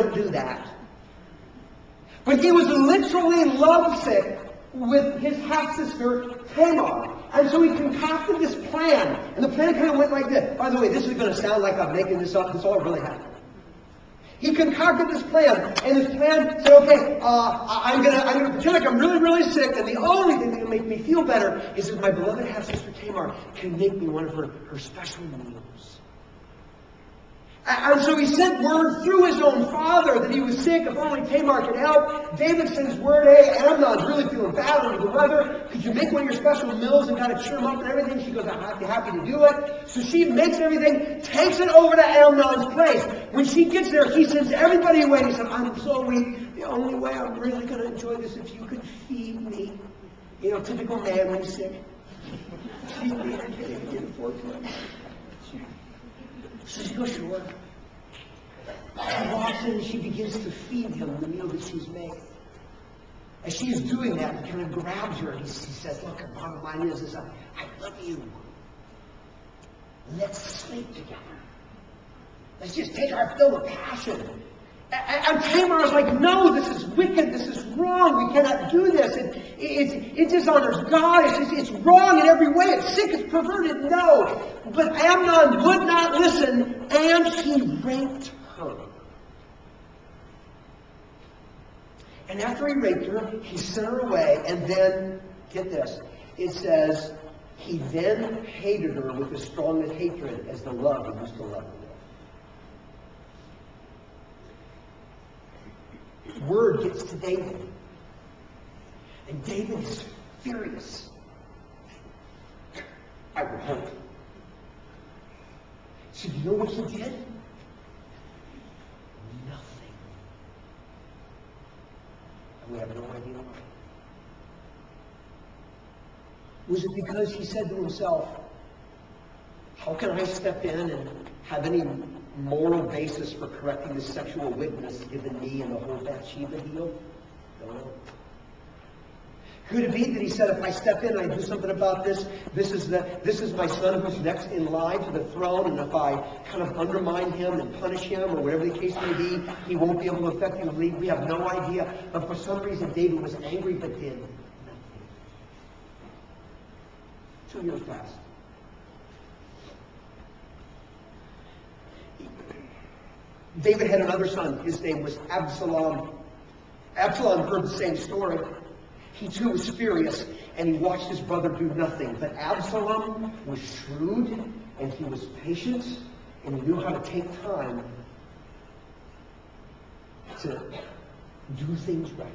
don't do that. But he was literally lovesick with his half-sister Tamar. And so he concocted this plan. And the plan kind of went like this. By the way, this is going to sound like I'm making this up. This all really happened. He concocted this plan, and his plan said, okay, I'm gonna pretend like I'm really, really sick, and the only thing that can make me feel better is if my beloved half-sister Tamar can make me one of her special meals. And so he sent word through his own father that he was sick, if only Tamar could help. David sends word, hey, Amnon's really feeling bad under the weather. Could you make one of your special meals and kind of cheer him up and everything? She goes, I'd be happy to do it. So she makes everything, takes it over to Amnon's place. When she gets there, he sends everybody away. He said, I'm so weak. The only way I'm really going to enjoy this is if you could feed me. You know, typical man when he's sick. Feed me. I can't even get a fork for him. So she goes, sure. She walks in and she begins to feed him the meal that she's made. As she's doing that, he kind of grabs her and he says, look, the bottom line is I love you. Let's sleep together. Let's just take our fill of passion. And Tamar is like, no, this is wicked. This is wrong. We cannot do this. It dishonors God. It's wrong in every way. It's sick. It's perverted. No. But Amnon would not listen, and he raped her. And after he raped her, he sent her away, and then, get this, it says, he then hated her with the strongest hatred as the love he used to love her. Word gets to David. And David is furious. I would hope. So you know what he did? Nothing. And we have no idea why. Was it because he said to himself, how can I step in and have any moral basis for correcting the sexual weakness given me and the whole Bathsheba deal? No. Could it be that he said, if I step in and I do something about this, this is my son who's next in line to the throne, and if I kind of undermine him and punish him, or whatever the case may be, he won't be able to effectively lead. We have no idea. But for some reason, David was angry but did nothing. 2 years passed. David had another son. His name was Absalom. Absalom heard the same story. He too was furious, and he watched his brother do nothing. But Absalom was shrewd, and he was patient, and he knew how to take time to do things right.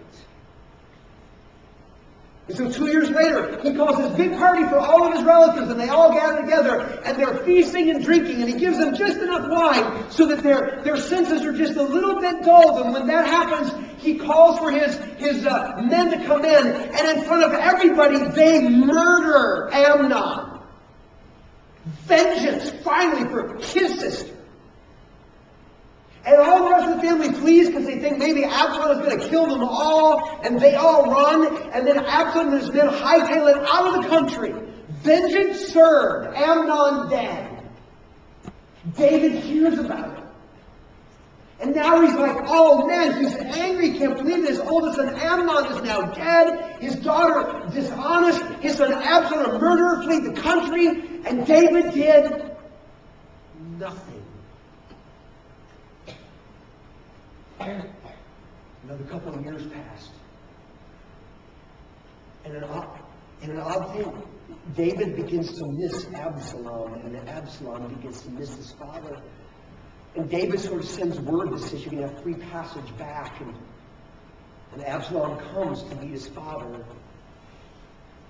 And so 2 years later, he calls this big party for all of his relatives, and they all gather together, and they're feasting and drinking, and he gives them just enough wine so that their senses are just a little bit dulled. And when that happens, he calls for his men to come in, and in front of everybody, they murder Amnon. Vengeance, finally, for his sister. And all the rest of the family flees because they think maybe Absalom is going to kill them all, and they all run, and then Absalom and his men hightail it out of the country. Vengeance served, Amnon dead. David hears about it. And now he's like, oh man, he's angry, can't believe this. Oldest son Amnon is now dead. His daughter dishonest. His son Absalom, a murderer, flee the country. And David did nothing. Another couple of years passed. And an odd thing, David begins to miss Absalom, and Absalom begins to miss his father. And David sort of sends word that says you can have free passage back. And Absalom comes to meet his father.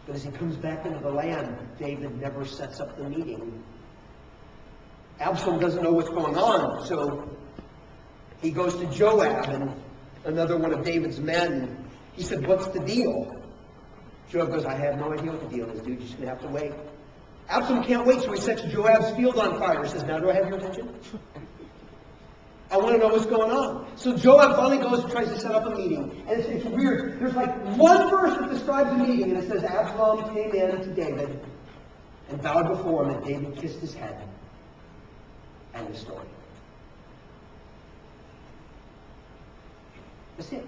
But as he comes back into the land, David never sets up the meeting. Absalom doesn't know what's going on, so he goes to Joab, and another one of David's men. He said, what's the deal? Joab goes, I have no idea what the deal is, dude. You're just going to have to wait. Absalom can't wait, so he sets Joab's field on fire. He says, now do I have your attention? I want to know what's going on. So Joab finally goes and tries to set up a meeting. And it's weird. There's like one verse that describes the meeting, and it says, Absalom came in to David and bowed before him, and David kissed his head. End of story. That's it.